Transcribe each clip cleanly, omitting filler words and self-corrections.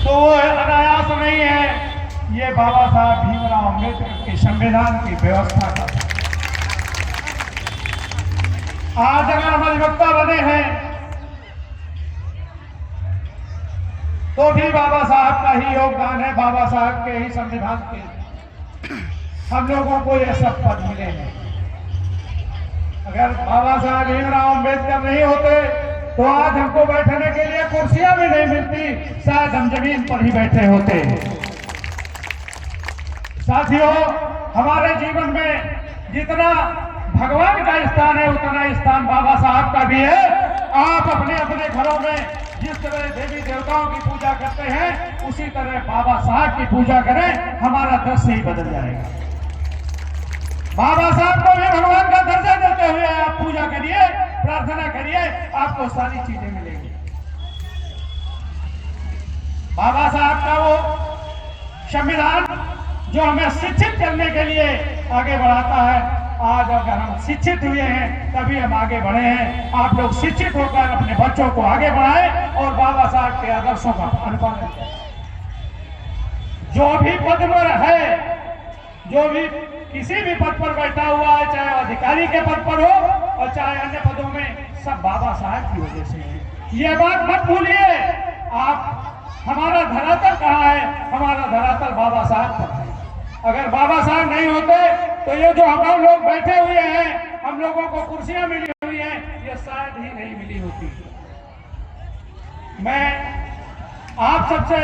तो वो अनायास नहीं है, ये बाबा साहब भीमराव अम्बेडकर के संविधान की व्यवस्था का। आज अगर हम अधिवक्ता बने हैं तो भी बाबा साहब का ही योगदान है, बाबा साहब के ही संविधान के हम लोगों को ये सब पद मिले हैं। अगर बाबा साहब भीमराव अम्बेडकर नहीं होते तो आज हमको बैठने के लिए कुर्सियां भी नहीं मिलती, शायद हम जमीन पर ही बैठे होते। साथियों, हमारे जीवन में जितना भगवान का स्थान है उतना स्थान बाबा साहब का भी है। आप अपने अपने घरों में जिस तरह देवी देवताओं की पूजा करते हैं उसी तरह बाबा साहब की पूजा करें, हमारा दृश्य ही बदल जाएगा। बाबा साहब को भी भगवान का दर्जा देते हुए आप पूजा करिए, प्रार्थना करिए, आपको सारी चीजें मिलेंगी। बाबा साहब का वो संविधान जो हमें शिक्षित करने के लिए आगे बढ़ाता है, आज अगर हम शिक्षित हुए हैं तभी हम आगे बढ़े हैं। आप लोग शिक्षित होकर अपने बच्चों को आगे बढ़ाएं और बाबा साहब के आदर्शों का अनुपालन करें। जो भी पद पर है, जो भी किसी भी पद पर बैठा हुआ है, चाहे अधिकारी के पद पर हो और चाहे अन्य पदों में, सब बाबा साहब की वजह से है। ये बात मत भूलिए। आप, हमारा धरातल कहाँ है? हमारा धरातल बाबा साहब पर है। अगर बाबा साहब नहीं होते तो ये जो हम लोग बैठे हुए हैं, हम लोगों को कुर्सियां मिली हुई हैं, ये शायद ही नहीं मिली होती। मैं आप सबसे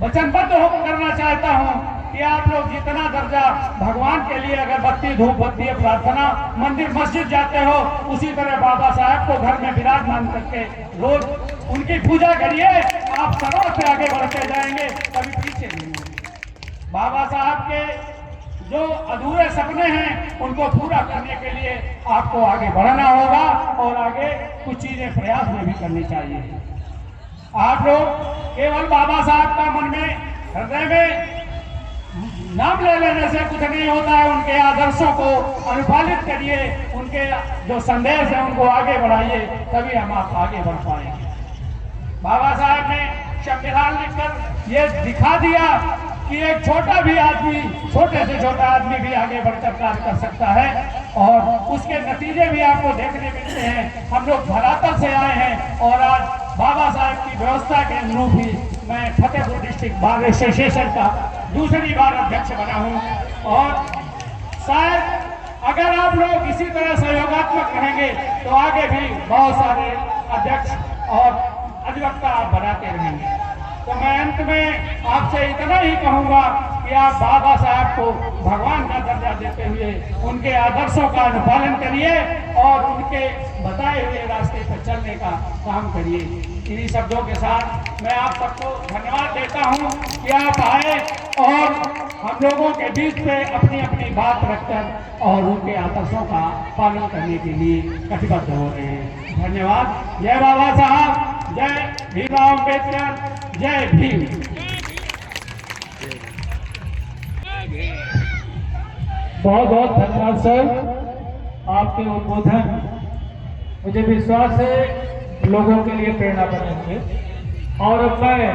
वचनबद्ध होकर करना चाहता हूं कि आप लोग जितना दर्जा भगवान के लिए अगरबत्ती धूप बत्ती प्रार्थना मंदिर मस्जिद जाते हो, उसी तरह बाबा साहब को घर में विराजमान करके रोज उनकी पूजा करिए। आप सरों से आगे बढ़ते जाएंगे, कभी पीछे नहीं होंगे। बाबा साहब के जो अधूरे सपने हैं उनको पूरा करने के लिए आपको आगे बढ़ना होगा और आगे कुछ चीजें प्रयास में भी करनी चाहिए। आप लोग केवल बाबा साहब का मन में, हृदय में नाम ले लेने से कुछ नहीं होता है। उनके आदर्शों को अनुपालित करिए, उनके जो संदेश है उनको आगे बढ़ाइए, तभी हम आप आगे बढ़ पाएंगे। बाबा साहब ने संविधान लिखकर ये दिखा दिया कि एक छोटा भी आदमी, छोटे से छोटा आदमी भी आगे बढ़कर कार्य कर सकता है और उसके नतीजे भी आपको देखने मिलते हैं। हम लोग धरातल से आए हैं और आज बाबा साहब की व्यवस्था के अनुरूप ही मैं फतेहपुर डिस्ट्रिक्ट बार एसोसिएशन का दूसरी बार अध्यक्ष बना हूं और शायद अगर आप लोग इसी तरह सहयोगात्मक रहेंगे तो आगे भी बहुत सारे अध्यक्ष और अधिवक्ता आप बनाते रहेंगे। तो मैं अंत में आपसे इतना ही कहूंगा कि आप बाबा साहब को भगवान का दर्जा देते हुए उनके आदर्शों का अनुपालन करिए और उनके बताए हुए रास्ते पर चलने का काम करिए। इन्हीं शब्दों के साथ मैं आप सबको धन्यवाद देता हूं कि आप आए और हम लोगों के बीच में अपनी अपनी बात रखकर और उनके आदर्शों का पालन करने के लिए कटिबद्ध हो रहे हैं। धन्यवाद। जय बाबा साहब, जय भीमराव अम्बेडकर, जय भीम। बहुत बहुत धन्यवाद सर, आपके उद्बोधन मुझे विश्वास है लोगों के लिए प्रेरणा बनेंगे। और अब मैं